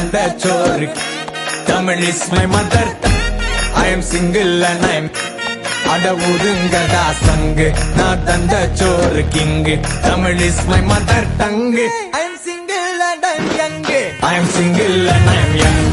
தந்த சோறு. Tamil is my mother tongue. I am single and I am அட ஊதுங்கடா சங்கு, நான் தந்த சோறு king. Tamil is my mother tongue. I am single and I am young. I am single and I am young.